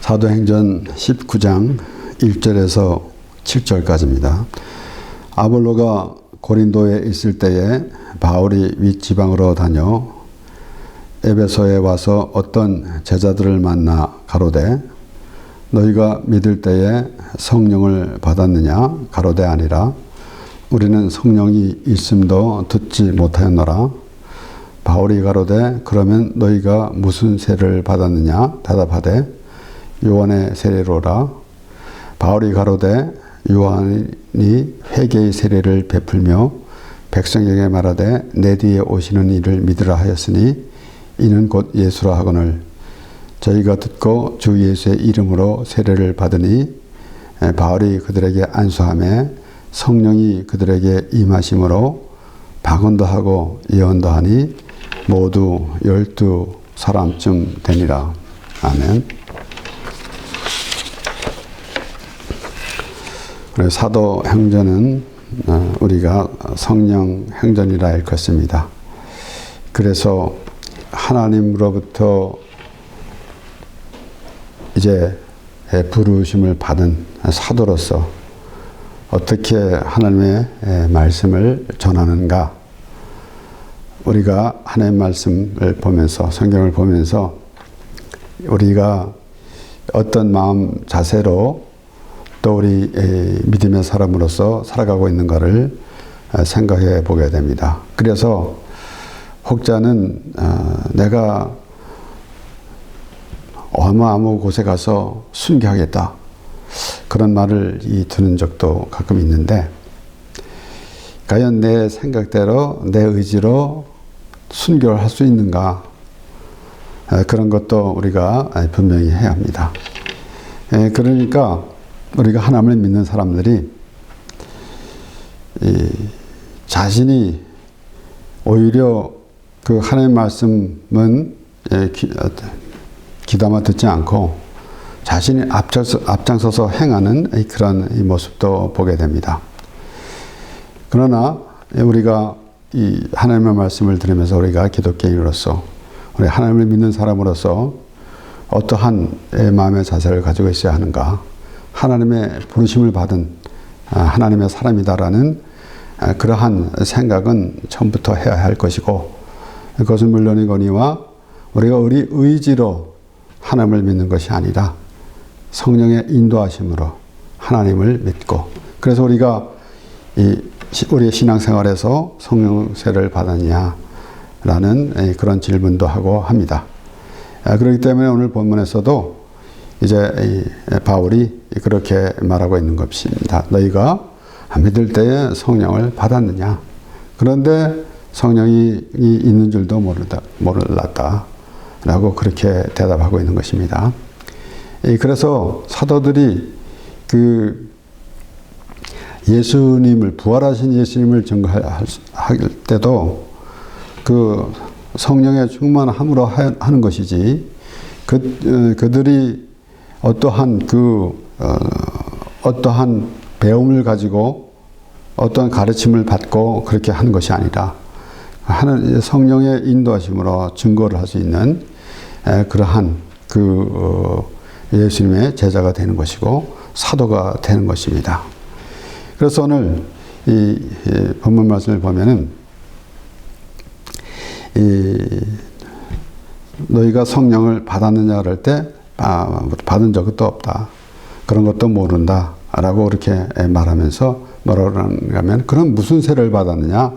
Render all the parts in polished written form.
사도행전 19장 1절에서 7절까지입니다. 아볼로가 고린도에 있을 때에 바울이 윗지방으로 다녀 에베소에 와서 어떤 제자들을 만나 가로되 너희가 믿을 때에 성령을 받았느냐 가로되 아니라 우리는 성령이 있음도 듣지 못하였노라. 바울이 가로되 그러면 너희가 무슨 세례를 받았느냐 대답하되 요한의 세례로라. 바울이 가로되 요한이 회개의 세례를 베풀며 백성에게 말하되 내 뒤에 오시는 이를 믿으라 하였으니 이는 곧 예수라 하거늘 저희가 듣고 주 예수의 이름으로 세례를 받으니 바울이 그들에게 안수하매 성령이 그들에게 임하심으로 방언도 하고 예언도 하니 모두 12사람쯤 되니라. 아멘. 사도행전은 우리가 성령 행전이라 일컫습니다. 그래서 하나님으로부터 이제 부르심을 받은 사도로서 어떻게 하나님의 말씀을 전하는가, 우리가 하나님의 말씀을 보면서 성경을 보면서 우리가 어떤 마음 자세로 또 우리 믿음의 사람으로서 살아가고 있는가를 생각해 보게 됩니다. 그래서 혹자는 내가 어느 곳에 가서 순교하겠다 그런 말을 듣는 적도 가끔 있는데 과연 내 생각대로 내 의지로 순교를 할 수 있는가, 그런 것도 우리가 분명히 해야 합니다. 그러니까 우리가 하나님을 믿는 사람들이 자신이 오히려 그 하나님의 말씀은 귀담아 듣지 않고 자신이 앞장서서 행하는 그런 모습도 보게 됩니다. 그러나 우리가 이 하나님의 말씀을 들으면서 우리가 기독교인으로서 우리 하나님을 믿는 사람으로서 어떠한 마음의 자세를 가지고 있어야 하는가, 하나님의 부르심을 받은 하나님의 사람이다라는 그러한 생각은 처음부터 해야 할 것이고, 그것은 물론이거니와 우리가 우리 의지로 하나님을 믿는 것이 아니라 성령의 인도하심으로 하나님을 믿고, 그래서 우리가 우리의 신앙생활에서 성령 세례를 받았냐라는 그런 질문도 하고 합니다. 그렇기 때문에 오늘 본문에서도 이제 바울이 그렇게 말하고 있는 것입니다. 너희가 믿을 때에 성령을 받았느냐? 그런데 성령이 있는 줄도 몰랐다라고 그렇게 대답하고 있는 것입니다. 그래서 사도들이 그 예수님을, 부활하신 예수님을 증거할 때도 그 성령의 충만함으로 하는 것이지, 그들이 어떠한 어떠한 배움을 가지고 어떠한 가르침을 받고 그렇게 하는 것이 아니라 성령의 인도하심으로 증거를 할 수 있는 그러한 예수님의 제자가 되는 것이고 사도가 되는 것입니다. 그래서 오늘 이 본문 말씀을 보면은 너희가 성령을 받았느냐 그럴 때 받은 적도 없다, 그런 것도 모른다 라고 그렇게 말하면서 뭐라고 그러는가 하면, 그럼 무슨 세례를 받았느냐?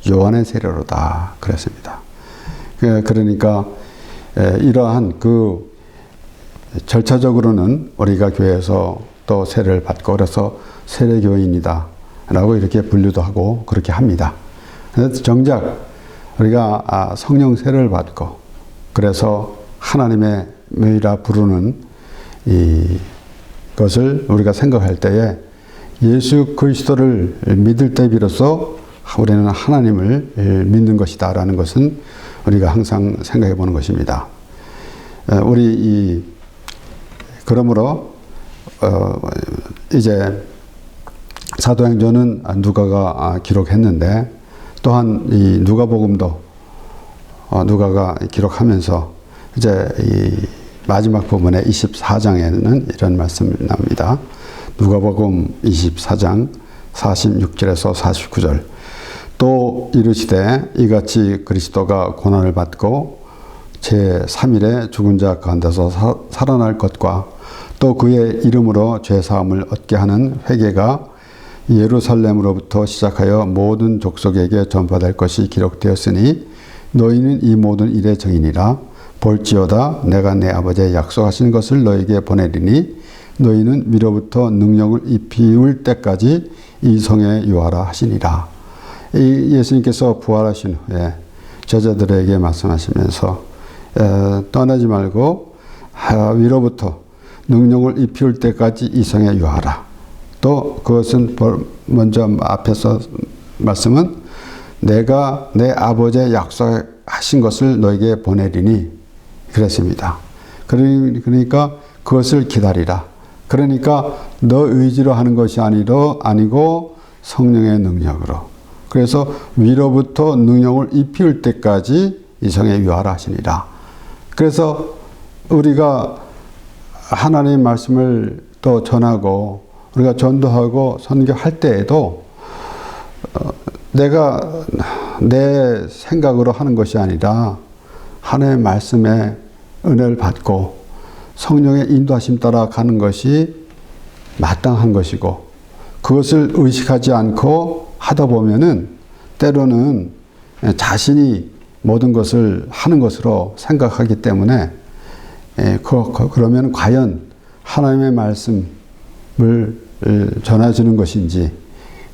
요한의 세례로다 그랬습니다. 그러니까 이러한 절차적으로는 우리가 교회에서 또 세례를 받고 그래서 세례교인이다 라고 이렇게 분류도 하고 그렇게 합니다. 정작 우리가 성령 세례를 받고 그래서 하나님의 메이라 부르는 이것을 우리가 생각할 때에 예수 그리스도를 믿을 때 비로소 우리는 하나님을 믿는 것이다 라는 것은 우리가 항상 생각해 보는 것입니다. 그러므로 이제 사도행전은 누가가 기록했는데 또한 이 누가복음도 누가가 기록하면서 이제 이 마지막 부분의 24장에는 이런 말씀이 나옵니다. 누가복음 24장 46절에서 49절. 또 이르시되 이같이 그리스도가 고난을 받고 제3일에 죽은 자 가운데서 살아날 것과 또 그의 이름으로 죄사함을 얻게 하는 회개가 예루살렘으로부터 시작하여 모든 족속에게 전파될 것이 기록되었으니 너희는 이 모든 일의 증인이라. 볼지어다 내가 내 아버지의 약속하신 것을 너희에게 보내리니 너희는 위로부터 능력을 입히울 때까지 이 성에 유하라 하시니라. 이 예수님께서 부활하신 후에 제자들에게 말씀하시면서 떠나지 말고 위로부터 능력을 입히울 때까지 이 성에 유하라. 또 그것은 먼저 앞에서 말씀은 내가 내 아버지의 약속하신 것을 너에게 보내리니 그랬습니다. 그러니까 그것을 기다리라. 그러니까 너 의지로 하는 것이 아니고 성령의 능력으로. 그래서 위로부터 능력을 입히울 때까지 이 성에 유하라 하시니라. 그래서 우리가 하나님의 말씀을 또 전하고 우리가 전도하고 선교할 때에도 내가 내 생각으로 하는 것이 아니라 하나님의 말씀에 은혜를 받고 성령의 인도하심 따라 가는 것이 마땅한 것이고 그것을 의식하지 않고 하다 보면은 때로는 자신이 모든 것을 하는 것으로 생각하기 때문에 그러면 과연 하나님의 말씀을 전해주는 것인지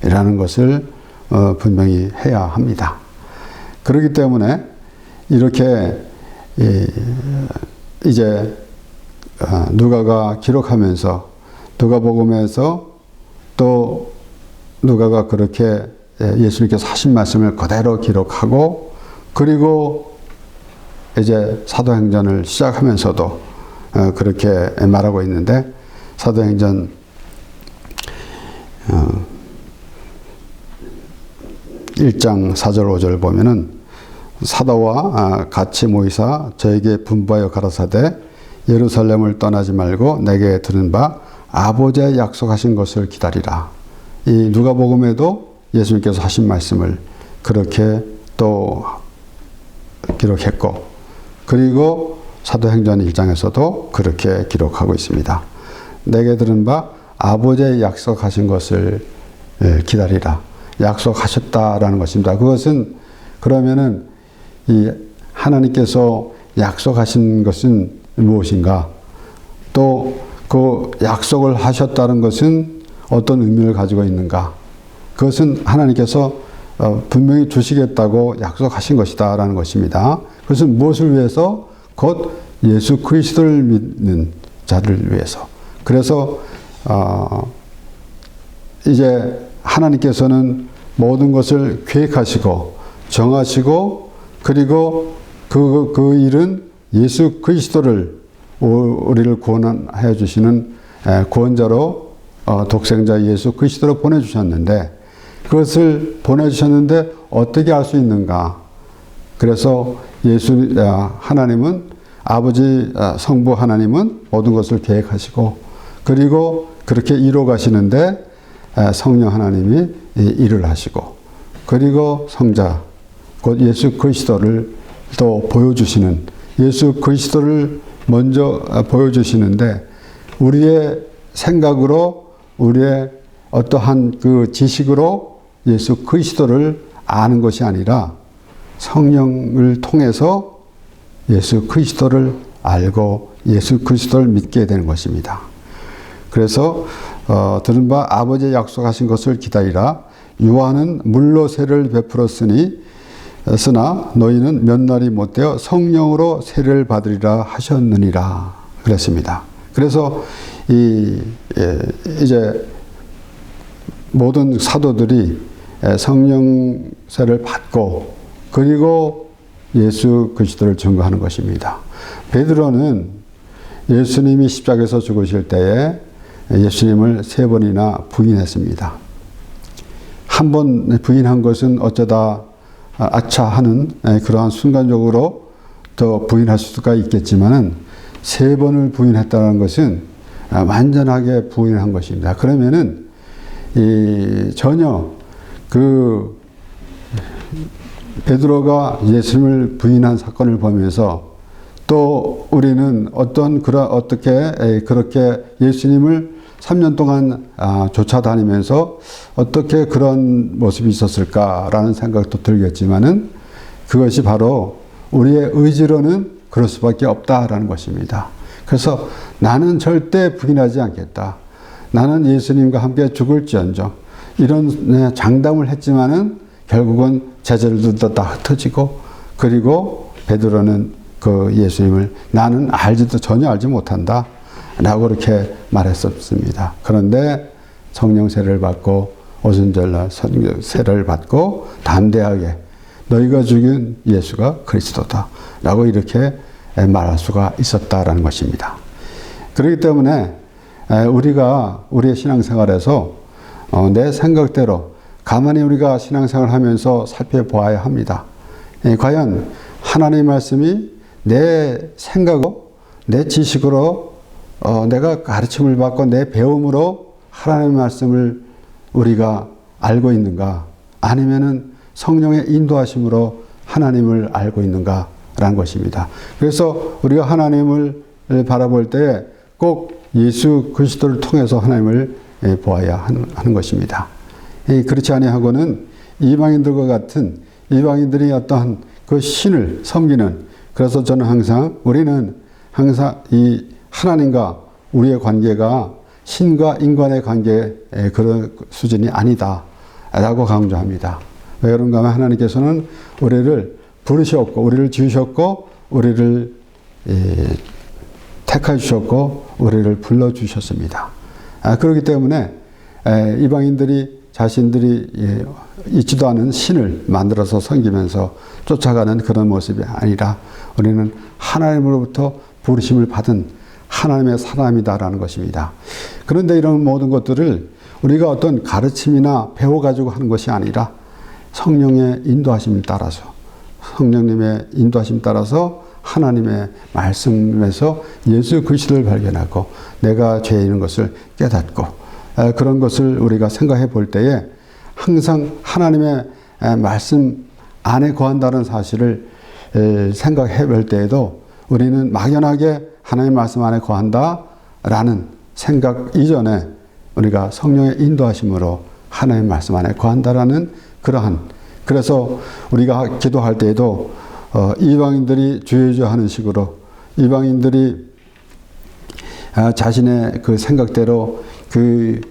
라는 것을 분명히 해야 합니다. 그렇기 때문에 이렇게 이제 누가가 기록하면서 누가복음에서 또 누가가 그렇게 예수님께서 하신 말씀을 그대로 기록하고 그리고 이제 사도행전을 시작하면서도 그렇게 말하고 있는데 사도행전 1장 4절 5절 보면은 사도와 같이 모이사 저에게 분부하여 가라사대 예루살렘을 떠나지 말고 내게 들은 바 아버지의 약속하신 것을 기다리라. 이 누가복음에도 예수님께서 하신 말씀을 그렇게 또 기록했고 그리고 사도행전 1장에서도 그렇게 기록하고 있습니다. 내게 들은 바 아버지의 약속하신 것을 기다리라. 약속하셨다라는 것입니다. 그것은 그러면은 이 하나님께서 약속하신 것은 무엇인가? 또 그 약속을 하셨다는 것은 어떤 의미를 가지고 있는가? 그것은 하나님께서 분명히 주시겠다고 약속하신 것이다라는 것입니다. 그것은 무엇을 위해서? 곧 예수 그리스도를 믿는 자를 위해서. 그래서 이제 하나님께서는 모든 것을 계획하시고 정하시고 그리고 그 일은 예수 그리스도를 우리를 구원하여 주시는 구원자로 독생자 예수 그리스도로 보내주셨는데 그것을 보내주셨는데 어떻게 할 수 있는가? 그래서 하나님은 아버지 성부 하나님은 모든 것을 계획하시고 그리고 그렇게 이루어 가시는데 성령 하나님이 일을 하시고 그리고 성자 곧 예수 그리스도를 또 보여주시는 예수 그리스도를 먼저 보여주시는데 우리의 생각으로 우리의 어떠한 그 지식으로 예수 그리스도를 아는 것이 아니라 성령을 통해서 예수 그리스도를 알고 예수 그리스도를 믿게 되는 것입니다. 그래서 들은 바 아버지의 약속하신 것을 기다리라. 요한은 물로 세를 베풀었으나 너희는 몇 날이 못되어 성령으로 세를 받으리라 하셨느니라 그랬습니다. 그래서 이제 모든 사도들이 성령 세를 받고 그리고 예수 그리스도를 증거하는 것입니다. 베드로는 예수님이 십자가에서 죽으실 때에 예수님을 3번이나 부인했습니다. 한 번 부인한 것은 어쩌다 아차 하는 그러한 순간적으로 더 부인할 수가 있겠지만은 3번을 부인했다는 것은 완전하게 부인한 것입니다. 그러면은 전혀 그 베드로가 예수님을 부인한 사건을 보면서 또 우리는 어떻게 그렇게 예수님을 3년 동안 쫓아다니면서 어떻게 그런 모습이 있었을까라는 생각도 들겠지만은 그것이 바로 우리의 의지로는 그럴 수밖에 없다라는 것입니다. 그래서 나는 절대 부인하지 않겠다. 나는 예수님과 함께 죽을지언정 이런 장담을 했지만은 결국은 제자들도 다 흩어지고 그리고 베드로는 그 예수님을 나는 전혀 알지 못한다 라고 그렇게 말했었습니다. 그런데 성령 세례를 받고 오순절날 성령 세례를 받고 담대하게 너희가 죽인 예수가 그리스도다 라고 이렇게 말할 수가 있었다라는 것입니다. 그렇기 때문에 우리가 우리의 신앙생활에서 내 생각대로 가만히 우리가 신앙생활을 하면서 살펴보아야 합니다. 과연 하나님의 말씀이 내 생각으로 내 지식으로 내가 가르침을 받고 내 배움으로 하나님의 말씀을 우리가 알고 있는가 아니면은 성령의 인도하심으로 하나님을 알고 있는가라는 것입니다. 그래서 우리가 하나님을 바라볼 때 꼭 예수 그리스도를 통해서 하나님을 보아야 하는 것입니다. 그렇지 아니하고는 이방인들과 같은 이방인들이 어떠한 그 신을 섬기는 그래서 저는 우리는 항상 이 하나님과 우리의 관계가 신과 인간의 관계의 그런 수준이 아니다 라고 강조합니다. 왜 그런가 하면 하나님께서는 우리를 부르셨고 우리를 지으셨고 우리를 택하여 주셨고 우리를 불러주셨습니다. 그렇기 때문에 이방인들이 자신들이 있지도 않은 신을 만들어서 섬기면서 쫓아가는 그런 모습이 아니라 우리는 하나님으로부터 부르심을 받은 하나님의 사람이다라는 것입니다. 그런데 이런 모든 것들을 우리가 어떤 가르침이나 배워가지고 하는 것이 아니라 성령의 인도하심을 따라서 성령님의 인도하심 따라서 하나님의 말씀에서 예수 그리스도를 발견하고 내가 죄에 있는 것을 깨닫고 그런 것을 우리가 생각해 볼 때에 항상 하나님의 말씀 안에 거한다는 사실을 생각해 볼 때에도 우리는 막연하게 하나님의 말씀 안에 거한다라는 생각 이전에 우리가 성령의 인도하심으로 하나님의 말씀 안에 거한다라는 그래서 우리가 기도할 때에도 이방인들이 주여주여 하는 식으로 이방인들이 자신의 그 생각대로 그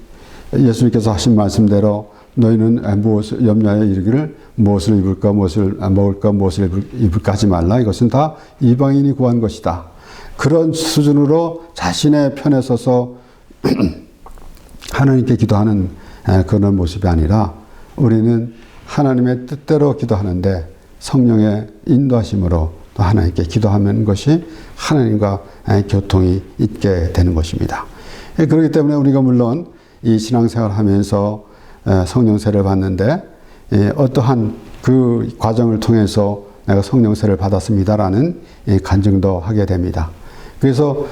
예수님께서 하신 말씀대로 너희는 무엇을 염려하여 이르기를 무엇을 입을까 무엇을 먹을까 무엇을 입을까 하지 말라 이것은 다 이방인이 구한 것이다. 그런 수준으로 자신의 편에 서서 하나님께 기도하는 그런 모습이 아니라 우리는 하나님의 뜻대로 기도하는데 성령의 인도하심으로 또 하나님께 기도하는 것이 하나님과 교통이 있게 되는 것입니다. 그렇기 때문에 우리가 물론 이 신앙생활을 하면서 성령세를 받는데 어떠한 그 과정을 통해서 내가 성령세를 받았습니다라는 간증도 하게 됩니다. 그래서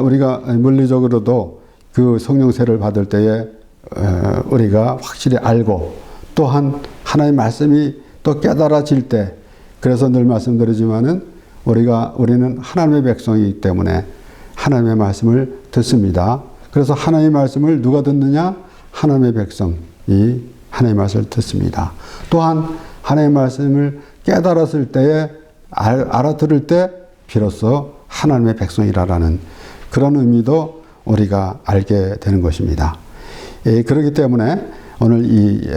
우리가 물리적으로도 그 성령세를 받을 때에 우리가 확실히 알고 또한 하나님의 말씀이 또 깨달아질 때 그래서 늘 말씀드리지만은 우리는 하나님의 백성이기 때문에 하나님의 말씀을 듣습니다. 그래서 하나님의 말씀을 누가 듣느냐? 하나님의 백성이 하나님의 말씀을 듣습니다. 또한 하나님의 말씀을 깨달았을 때에 알아들을 때 비로소 하나님의 백성이라는 그런 의미도 우리가 알게 되는 것입니다. 그렇기 때문에 오늘 이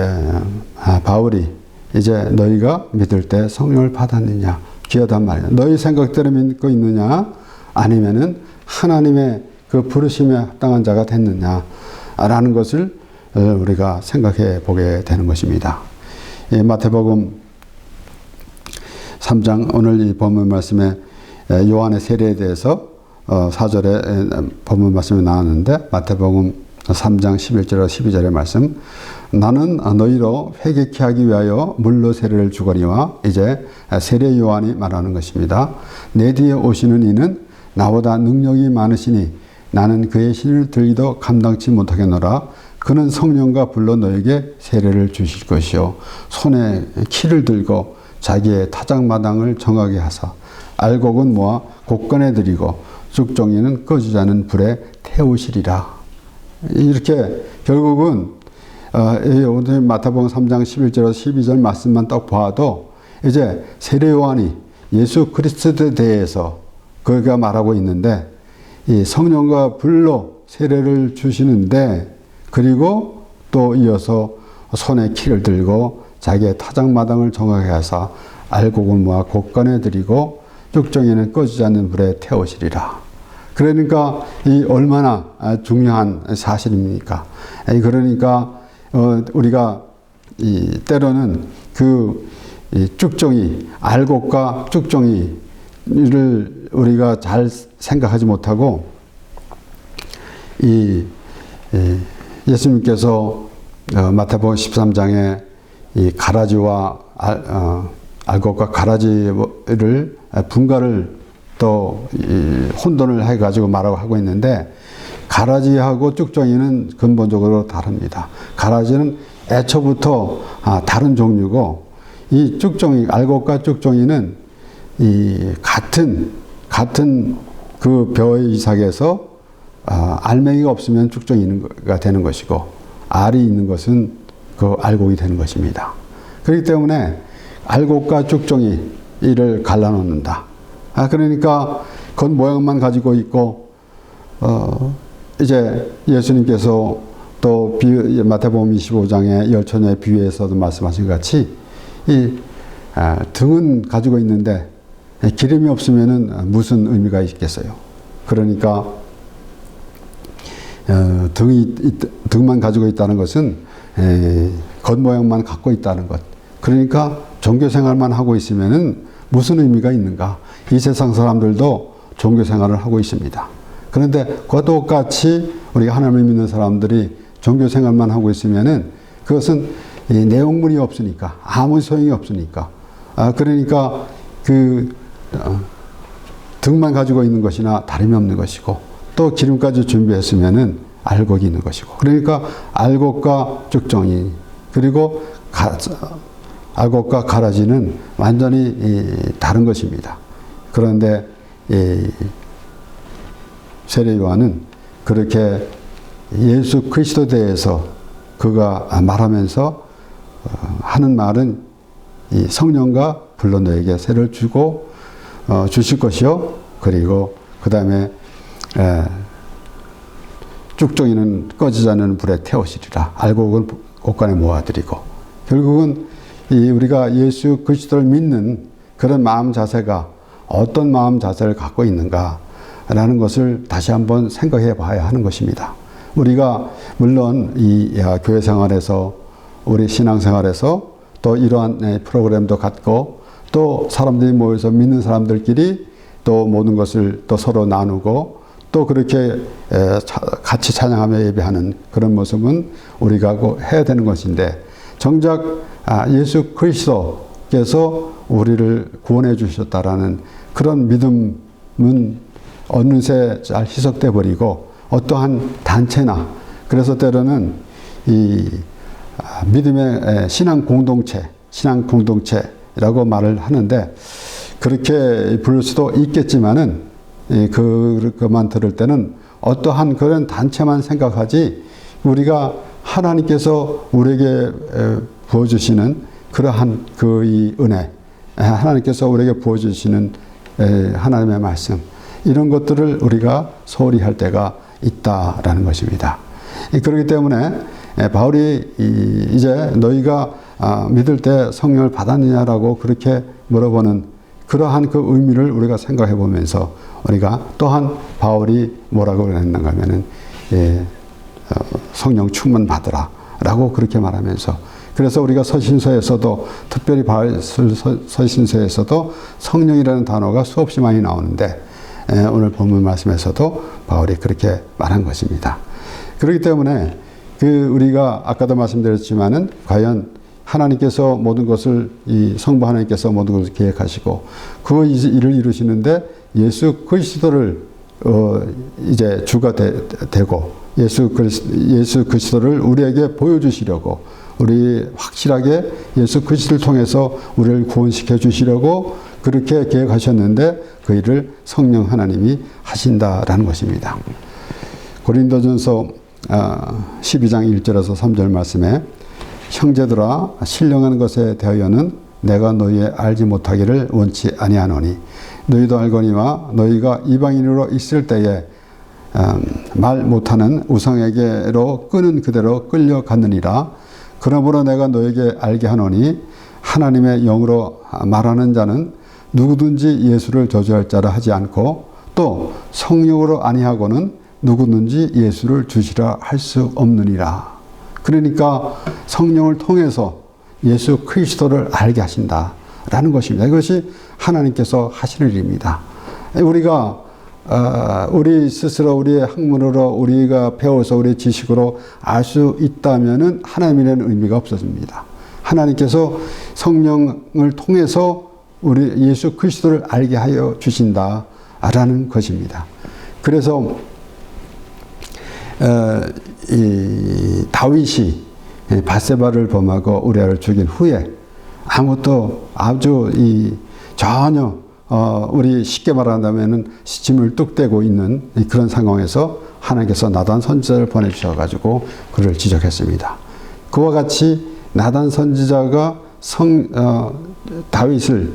바울이 이제 너희가 믿을 때 성령을 받았느냐 귀하단 말이야. 너희 생각대로 믿고 있느냐 아니면은 하나님의 그 부르심에 합당한 자가 됐느냐라는 것을 우리가 생각해 보게 되는 것입니다. 마태복음 3장 오늘 이 본문 말씀에 요한의 세례에 대해서 4절에 본문 말씀이 나왔는데 마태복음 3장 11절과 12절의 말씀 나는 너희로 회개케 하기 위하여 물로 세례를 주거니와 이제 세례 요한이 말하는 것입니다. 내 뒤에 오시는 이는 나보다 능력이 많으시니 나는 그의 신을 들기도 감당치 못하겠노라. 그는 성령과 불로 너에게 세례를 주실 것이요 손에 키를 들고 자기의 타작마당을 정하게 하사 알곡은 모아 곳간에 들이고 죽정이는 꺼지지 않은 불에 태우시리라. 이렇게 결국은 오늘 마태복음 3장 11절에서 12절 말씀만 딱 봐도 이제 세례 요한이 예수 그리스도에 대해서 그가 말하고 있는데 이 성령과 불로 세례를 주시는데 그리고 또 이어서 손에 키를 들고 자기의 타작마당을 정하게 하사 알곡을 모아 곳간에 들이고 죽정이는 꺼지지 않는 불에 태우시리라. 그러니까 이 얼마나 중요한 사실입니까? 그러니까 우리가 때로는 이 쭉정이 알곡과 쭉정이를 우리가 잘 생각하지 못하고 예수님께서 마태복음 13장에 이 가라지와 알곡과 가라지를 분가를 또 혼돈을 해가지고 말하고 하고 있는데 가라지하고 쭉정이는 근본적으로 다릅니다. 가라지는 애초부터 다른 종류고 이 쭉정이 알곡과 쭉정이는 이 같은 그 벼의 이삭에서 알맹이가 없으면 쭉정이가 되는 것이고 알이 있는 것은 그 알곡이 되는 것입니다. 그렇기 때문에 알곡과 쭉정이를 갈라놓는다. 그러니까 겉 모양만 가지고 있고 이제 예수님께서 또 마태복음 25장의 열처녀의 비유에서도 말씀하신 것 같이 이 등은 가지고 있는데 기름이 없으면은 무슨 의미가 있겠어요. 그러니까 등만 가지고 있다는 것은 겉모양만 갖고 있다는 것. 그러니까 종교생활만 하고 있으면은 무슨 의미가 있는가. 이 세상 사람들도 종교생활을 하고 있습니다. 그런데 그와 똑같이 우리가 하나님을 믿는 사람들이 종교생활만 하고 있으면은 그것은 내용물이 없으니까 아무 소용이 없으니까 그러니까 등만 가지고 있는 것이나 다름이 없는 것이고 또 기름까지 준비했으면은 알곡이 있는 것이고 그러니까 알곡과 쭉정이 그리고 알곡과 가라지는 완전히 다른 것입니다. 그런데 세례 요한은 그렇게 예수 그리스도에 대해서 그가 말하면서 하는 말은 이 성령과 불로 너에게 세례를 주고 주실 것이요 그리고 그 다음에 쭉정이는 꺼지지 않는 불에 태우시리라. 알곡은 곳간에 모아드리고 결국은 우리가 예수 그리스도를 믿는 그런 마음 자세가 어떤 마음 자세를 갖고 있는가라는 것을 다시 한번 생각해 봐야 하는 것입니다. 우리가 물론 이 교회 생활에서 우리 신앙 생활에서 또 이러한 프로그램도 갖고 또 사람들이 모여서 믿는 사람들끼리 또 모든 것을 또 서로 나누고 또 그렇게 같이 찬양하며 예배하는 그런 모습은 우리가 해야 되는 것인데 정작 예수 그리스도께서 우리를 구원해 주셨다라는 그런 믿음은 어느새 잘 희석돼 버리고 어떠한 단체나 그래서 때로는 이 믿음의 신앙 공동체라고 말을 하는데 그렇게 부를 수도 있겠지만은 그것만 들을 때는 어떠한 그런 단체만 생각하지 우리가 하나님께서 우리에게 부어주시는 그러한 이 은혜 하나님께서 우리에게 부어주시는 하나님의 말씀 이런 것들을 우리가 소홀히 할 때가 있다라는 것입니다. 그렇기 때문에 바울이 이제 너희가 믿을 때 성령을 받았느냐라고 그렇게 물어보는 그러한 그 의미를 우리가 생각해 보면서 우리가 또한 바울이 뭐라고 그랬는가 하면은 성령 충만 받으라 라고 그렇게 말하면서 그래서 우리가 서신서에서도 특별히 바울 서신서에서도 성령이라는 단어가 수없이 많이 나오는데 오늘 본문 말씀에서도 바울이 그렇게 말한 것입니다. 그렇기 때문에 우리가 아까도 말씀드렸지만은 과연 하나님께서 모든 것을 이 성부 하나님께서 모든 것을 계획하시고 그 일을 이루시는데 예수 그리스도를 이제 주가 되고 예수 그리스도를 우리에게 보여주시려고, 우리 확실하게 예수 그리스도를 통해서 우리를 구원시켜 주시려고 그렇게 계획하셨는데 그 일을 성령 하나님이 하신다라는 것입니다. 고린도전서 12장 1절에서 3절 말씀에 형제들아 신령한 것에 대하여는 내가 너희의 알지 못하기를 원치 아니하노니 너희도 알거니와 너희가 이방인으로 있을 때에 말 못하는 우상에게로 끄는 그대로 끌려갔느니라. 그러므로 내가 너에게 알게 하노니 하나님의 영으로 말하는 자는 누구든지 예수를 저주할 자라 하지 않고 또 성령으로 아니하고는 누구든지 예수를 주시라 할 수 없느니라. 그러니까 성령을 통해서 예수 그리스도를 알게 하신다라는 것입니다. 이것이 하나님께서 하시는 일입니다. 우리가 우리 스스로 우리의 학문으로 우리가 배워서 우리의 지식으로 알 수 있다면은 하나님이라는 의미가 없어집니다. 하나님께서 성령을 통해서 우리 예수 그리스도를 알게 하여 주신다라는 것입니다. 그래서 이 다윗이 밧세바를 범하고 우리아를 죽인 후에 아무것도 아주 전혀 우리 쉽게 말한다면은 시침을 뚝 떼고 있는 그런 상황에서 하나님께서 나단 선지자를 보내주셔가지고 그를 지적했습니다. 그와 같이 나단 선지자가 다윗을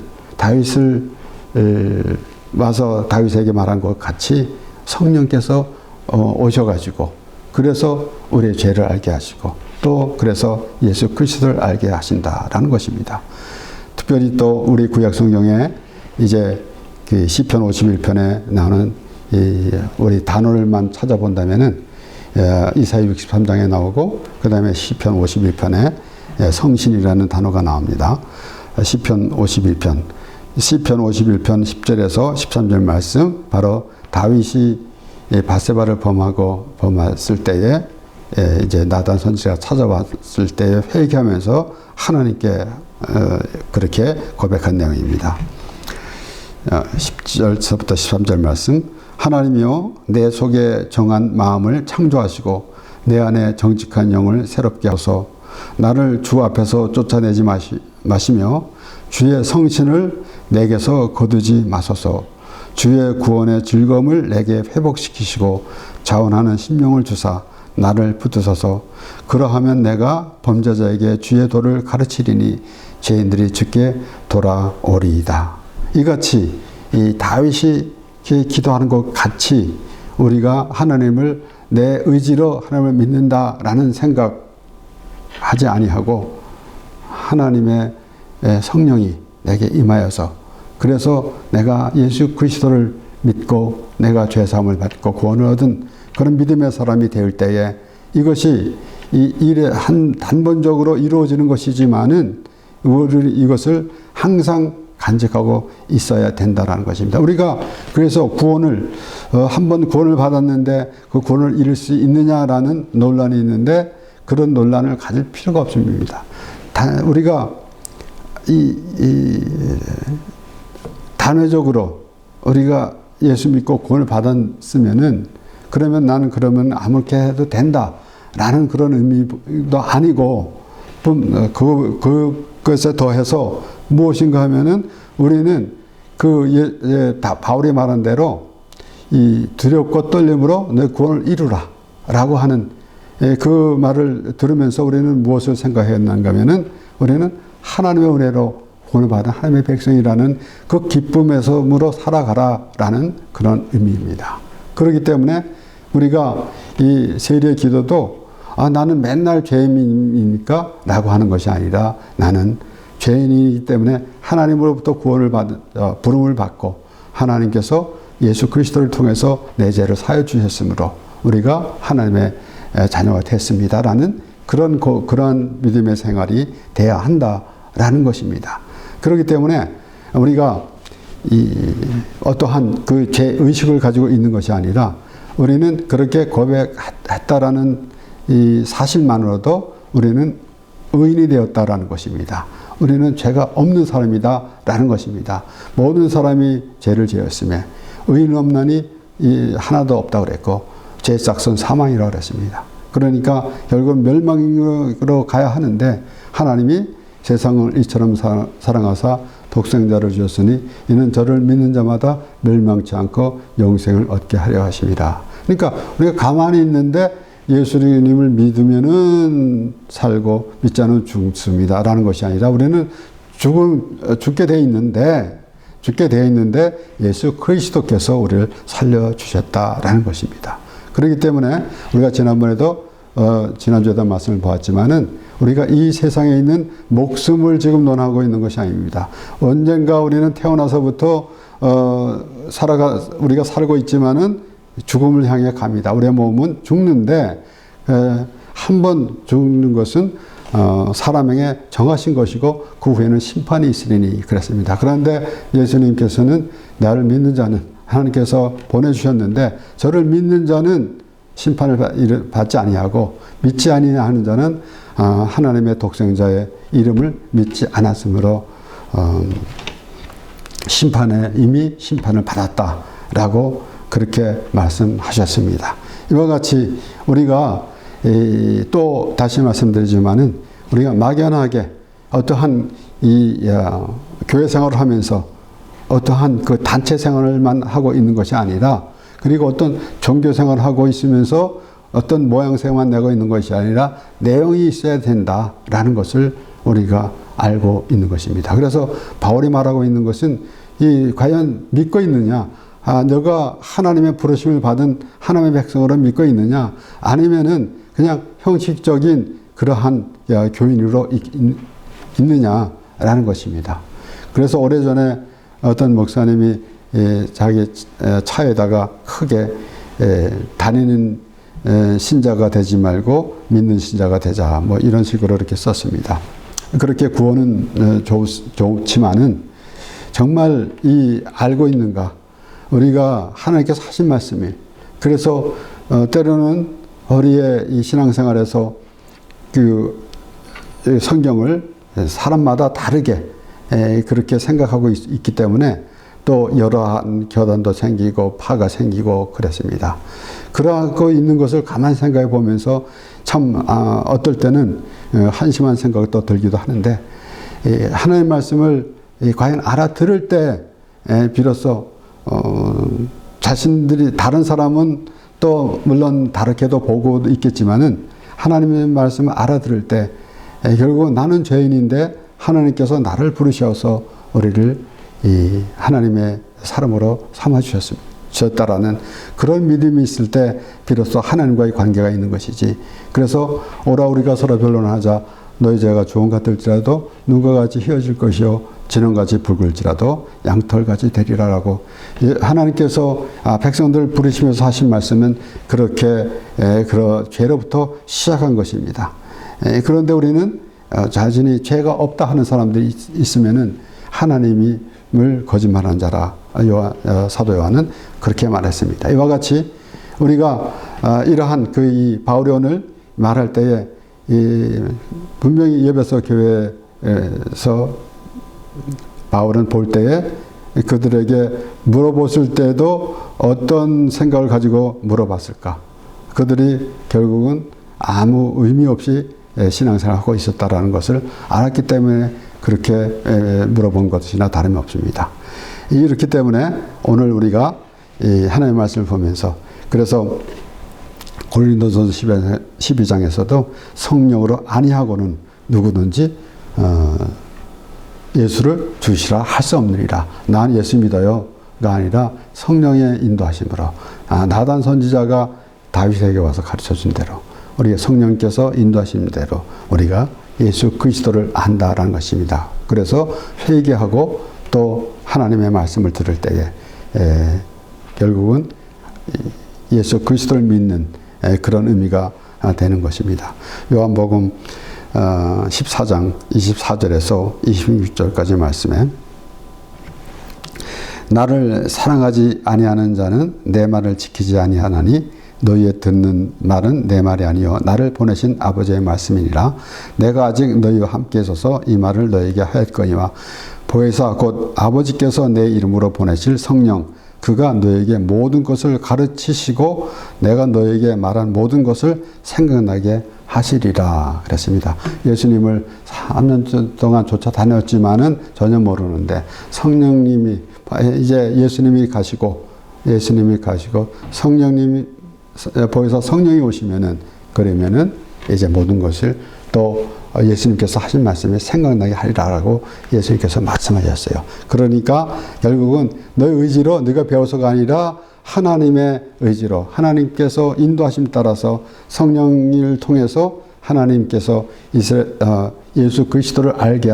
와서 다윗에게 말한 것 같이 성령께서 오셔가지고 그래서 우리의 죄를 알게 하시고 또 그래서 예수 그리스도를 알게 하신다라는 것입니다. 특별히 또 우리 구약 성경에 이제 그 시편 51편에 나오는 우리 단어를만 찾아본다면은 이사야 63장에 나오고 그 다음에 시편 51편에 성신이라는 단어가 나옵니다. 시편 51편 10절에서 13절 말씀, 바로 다윗이 밧세바를 범했을 때에 이제 나단 선지자가 찾아왔을 때 회개하면서 하나님께 그렇게 고백한 내용입니다. 10절서부터 13절 말씀. 하나님이여 내 속에 정한 마음을 창조하시고 내 안에 정직한 영을 새롭게 하소서. 나를 주 앞에서 쫓아내지 마시며 주의 성신을 내게서 거두지 마소서. 주의 구원의 즐거움을 내게 회복시키시고 자원하는 심령을 주사 나를 붙드소서. 그러하면 내가 범죄자에게 주의 도를 가르치리니 죄인들이 주께 돌아오리이다. 이같이 이 다윗이 기도하는 것 같이 우리가 하나님을 내 의지로 하나님을 믿는다라는 생각하지 아니하고 하나님의 성령이 내게 임하여서 그래서 내가 예수 그리스도를 믿고 내가 죄사함을 받고 구원을 얻은 그런 믿음의 사람이 될 때에 이것이 이 일에 단번적으로 이루어지는 것이지만은 우리 이것을 항상 간직하고 있어야 된다라는 것입니다. 우리가 그래서 구원을 한번 구원을 받았는데 그 구원을 이룰 수 있느냐라는 논란이 있는데 그런 논란을 가질 필요가 없습니다. 우리가 단회적으로 우리가 예수 믿고 구원을 받았으면은 그러면 나는 그러면 아무렇게 해도 된다라는 그런 의미도 아니고 그것에 더해서 무엇인가 하면은 우리는 바울이 말한 대로 이 두렵고 떨림으로 내 구원을 이루라 라고 하는 그 말을 들으면서 우리는 무엇을 생각했는가 하면은 우리는 하나님의 은혜로 구원을 받은 하나님의 백성이라는 그 기쁨에서으로 살아가라라는 그런 의미입니다. 그렇기 때문에 우리가 이 세례 기도도 나는 맨날 죄인이니까 라고 하는 것이 아니라 나는 죄인이기 때문에 하나님으로부터 구원을 부름을 받고 하나님께서 예수 그리스도를 통해서 내 죄를 사여 주셨으므로 우리가 하나님의 자녀가 됐습니다라는 그런 믿음의 생활이 돼야 한다라는 것입니다. 그렇기 때문에 우리가 어떠한 그 죄 의식을 가지고 있는 것이 아니라 우리는 그렇게 고백했다라는 이 사실만으로도 우리는 의인이 되었다라는 것입니다. 우리는 죄가 없는 사람이다라는 것입니다. 모든 사람이 죄를 지었음에 의인 없나니 하나도 없다고 그랬고 죄의 싹은 사망이라고 그랬습니다. 그러니까 결국 멸망으로 가야 하는데 하나님이 세상을 이처럼 사랑하사 독생자를 주셨으니 이는 저를 믿는 자마다 멸망치 않고 영생을 얻게 하려 하심이라. 그러니까 우리가 가만히 있는데 예수님을 믿으면은 살고 믿지 않으면 죽습니다라는 것이 아니라 우리는 죽게 돼 있는데 예수 그리스도께서 우리를 살려주셨다라는 것입니다. 그렇기 때문에 우리가 지난번에도 지난주에도 말씀을 보았지만은 우리가 이 세상에 있는 목숨을 지금 논하고 있는 것이 아닙니다. 언젠가 우리는 태어나서부터 우리가 살고 있지만은 죽음을 향해 갑니다. 우리의 몸은 죽는데 한 번 죽는 것은 사람에게 정하신 것이고 그 후에는 심판이 있으리니 그랬습니다. 그런데 예수님께서는 나를 믿는 자는 하나님께서 보내주셨는데 저를 믿는 자는 심판을 받지 아니하고 믿지 아니하는 자는 하나님의 독생자의 이름을 믿지 않았으므로 이미 심판을 받았다라고 그렇게 말씀하셨습니다. 이와 같이 우리가 또 다시 말씀드리지만은 우리가 막연하게 어떠한 교회 생활을 하면서 어떠한 그 단체 생활만 하고 있는 것이 아니라 그리고 어떤 종교 생활을 하고 있으면서 어떤 모양새만 내고 있는 것이 아니라 내용이 있어야 된다라는 것을 우리가 알고 있는 것입니다. 그래서 바울이 말하고 있는 것은 과연 믿고 있느냐? 너가 하나님의 부르심을 받은 하나님의 백성으로 믿고 있느냐? 아니면은 그냥 형식적인 그러한 교인으로 있느냐라는 것입니다. 그래서 오래전에 어떤 목사님이 자기 차에다가 크게 다니는 신자가 되지 말고 믿는 신자가 되자 뭐 이런 식으로 이렇게 썼습니다. 그렇게 구원은 좋지만은 정말 알고 있는가? 우리가 하나님께서 하신 말씀이 그래서 때로는 우리의 이 신앙생활에서 그 성경을 사람마다 다르게 그렇게 생각하고 있기 때문에 또 여러한 교단도 생기고 파가 생기고 그랬습니다. 그러고 있는 것을 가만히 생각해 보면서 참 어떨 때는 한심한 생각도 들기도 하는데 하나님의 말씀을 과연 알아들을 때 비로소 자신들이 다른 사람은 또 물론 다르게도 보고 있겠지만은 하나님의 말씀을 알아들을 때 결국 나는 죄인인데 하나님께서 나를 부르셔서 우리를 하나님의 사람으로 삼아주셨다라는 그런 믿음이 있을 때 비로소 하나님과의 관계가 있는 것이지. 그래서 오라 우리가 서로 변론하자. 너희 죄가 주홍 같을지라도 눈과 같이 희어질 것이요 진홍같이 붉을지라도 양털같이 되리라라고 하나님께서 백성들을 부르시면서 하신 말씀은 그렇게 죄로부터 시작한 것입니다. 그런데 우리는 자신이 죄가 없다 하는 사람들이 있으면은 하나님을 거짓말하는 자라 사도 요한은 그렇게 말했습니다. 이와 같이 우리가 이러한 이 바울이 오늘 말할 때에 분명히 에베소 교회에서 바울은 볼 때에 그들에게 물어봤을 때도 어떤 생각을 가지고 물어봤을까? 그들이 결국은 아무 의미 없이 신앙생활을 하고 있었다라는 것을 알았기 때문에 그렇게 물어본 것이나 다름이 없습니다. 이렇기 때문에 오늘 우리가 하나님의 말씀을 보면서 그래서 고린도전서 12장에서도 성령으로 아니하고는 누구든지 예수를 주시라 할 수 없느니라. 난 예수 믿어요가 아니라 성령의 인도하심으로 나단 선지자가 다윗에게 와서 가르쳐준 대로 우리의 성령께서 인도하신 대로 우리가 예수 그리스도를 안다라는 것입니다. 그래서 회개하고 또 하나님의 말씀을 들을 때에 결국은 예수 그리스도를 믿는 그런 의미가 되는 것입니다. 요한복음 14장 24절에서 26절까지 말씀에 나를 사랑하지 아니하는 자는 내 말을 지키지 아니하나니 너희의 듣는 말은 내 말이 아니요 나를 보내신 아버지의 말씀이니라. 내가 아직 너희와 함께 있어서 이 말을 너희에게 하였거니와 보혜사 곧 아버지께서 내 이름으로 보내실 성령 그가 너에게 모든 것을 가르치시고 내가 너에게 말한 모든 것을 생각나게 하시리라 그랬습니다. 예수님을 3년 동안 쫓아다녔지만은 전혀 모르는데 성령님이 이제 예수님이 가시고 성령님이 보여서 성령이 오시면은 그러면은 이제 모든 것을 또 예수님께서 하신 말씀이 생각나게 하리라라고 예수님께서 말씀하셨어요. 그러니까 결국은 너의 의지로 네가 배워서가 아니라 하나님의 의지로 하나님께서 인도하심 따라서 성령을 통해서 하나님께서 예수 그리스도를 알게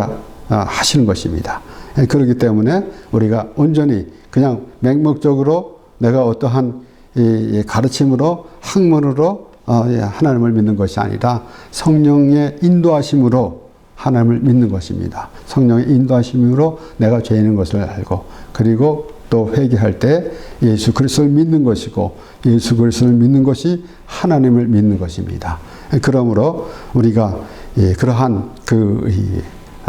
하시는 것입니다. 그렇기 때문에 우리가 온전히 그냥 맹목적으로 내가 어떠한 이 가르침으로 학문으로 하나님을 믿는 것이 아니라 성령의 인도하심으로 하나님을 믿는 것입니다. 성령의 인도하심으로 내가 죄인인 것을 알고 그리고 또 회개할 때 예수 그리스도를 믿는 것이고 예수 그리스도를 믿는 것이 하나님을 믿는 것입니다. 그러므로 우리가 그러한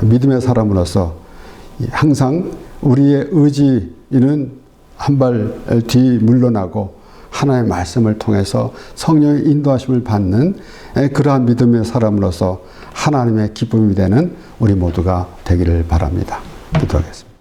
믿음의 사람으로서 항상 우리의 의지는 한 발 뒤 물러나고 하나님의 말씀을 통해서 성령의 인도하심을 받는 그러한 믿음의 사람으로서 하나님의 기쁨이 되는 우리 모두가 되기를 바랍니다. 기도하겠습니다.